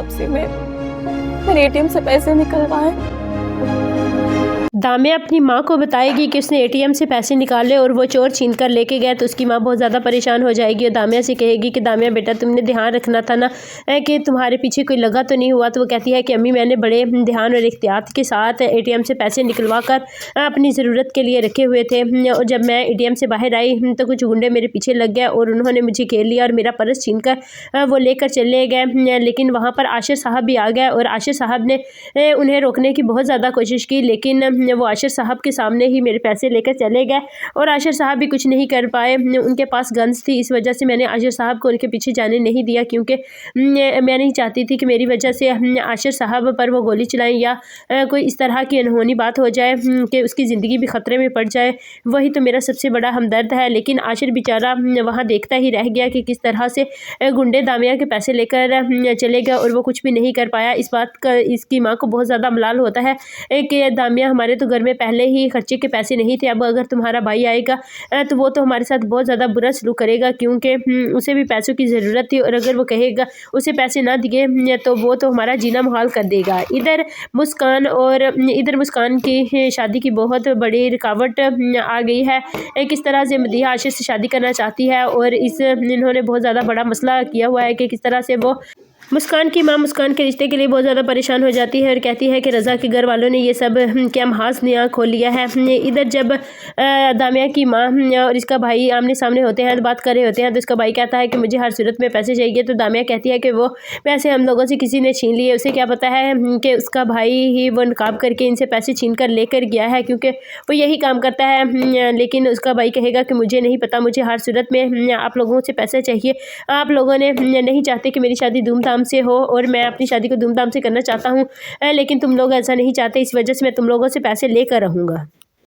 वापसी में मेरे एटीएम से पैसे निकलवाए। दामिया अपनी माँ को बताएगी कि उसने एटीएम से पैसे निकाले और वो चोर छीन कर लेके गए, तो उसकी माँ बहुत ज़्यादा परेशान हो जाएगी और दामिया से कहेगी कि दामिया बेटा तुमने ध्यान रखना था ना कि तुम्हारे पीछे कोई लगा तो नहीं हुआ। तो वो कहती है कि अम्मी मैंने बड़े ध्यान और एहतियात के साथ एटीएम से पैसे निकलवा कर अपनी ज़रूरत के लिए रखे हुए थे, और जब मैं एटीएम से बाहर आई तो कुछ गुंडे मेरे पीछे लग गए और उन्होंने मुझे घेर लिया और मेरा पर्स छीन कर वो लेकर चले गए। लेकिन वहाँ पर आशिर साहब भी आ गए और आशिर साहब ने उन्हें रोकने की बहुत ज़्यादा कोशिश की, लेकिन वो आशिर साहब के सामने ही मेरे पैसे लेकर चले गए और आशिर साहब भी कुछ नहीं कर पाए। उनके पास गन्स थी, इस वजह से मैंने आशिर साहब को उनके पीछे जाने नहीं दिया, क्योंकि मैं नहीं चाहती थी कि मेरी वजह से आशिर साहब पर वो गोली चलाएं या कोई इस तरह की अनहोनी बात हो जाए कि उसकी ज़िंदगी भी ख़तरे में पड़ जाए। वही तो मेरा सबसे बड़ा हमदर्द है। लेकिन आशिर बेचारा वहाँ देखता ही रह गया कि किस तरह से गुंडे दामिया के पैसे लेकर चले गए और वो कुछ भी नहीं कर पाया। इस बात का इसकी माँ को बहुत ज़्यादा मलाल होता है कि दामिया हमारे तो घर में पहले ही खर्चे के पैसे नहीं थे, अब अगर तुम्हारा भाई आएगा तो वो तो हमारे साथ बहुत ज़्यादा बुरा सलूक करेगा, क्योंकि उसे भी पैसों की ज़रूरत थी और अगर वो कहेगा उसे पैसे ना दिए तो वो तो हमारा जीना मुहाल कर देगा। इधर मुस्कान की शादी की बहुत बड़ी रुकावट आ गई है। किस तरह से मदीहा आशिर से शादी करना चाहती है और इन्होंने बहुत ज़्यादा बड़ा मसला किया हुआ है कि किस तरह से वो मुस्कान की माँ मुस्कान के रिश्ते के लिए बहुत ज़्यादा परेशान हो जाती है और कहती है कि रज़ा के घर वालों ने ये सब क्या महाज नया खोल लिया है। इधर जब दामिया की माँ और इसका भाई आमने सामने होते हैं, बात कर रहे होते हैं, तो इसका भाई कहता है कि मुझे हर सूरत में पैसे चाहिए। तो दामिया कहती है कि वो पैसे हम लोगों से किसी ने छीन लिए, उसे क्या पता है कि उसका भाई ही वो नकाब करके इनसे पैसे छीन कर लेकर गया है, क्योंकि वो यही काम करता है। लेकिन उसका भाई कहेगा कि मुझे नहीं पता, मुझे हर सूरत में आप लोगों से पैसे चाहिए। आप लोगों ने नहीं चाहते कि मेरी शादी धूमधाम से हो और मैं अपनी शादी को धूमधाम से करना चाहता हूँ, लेकिन तुम लोग ऐसा नहीं चाहते, इस वजह से मैं तुम लोगों से पैसे लेकर रहूँगा।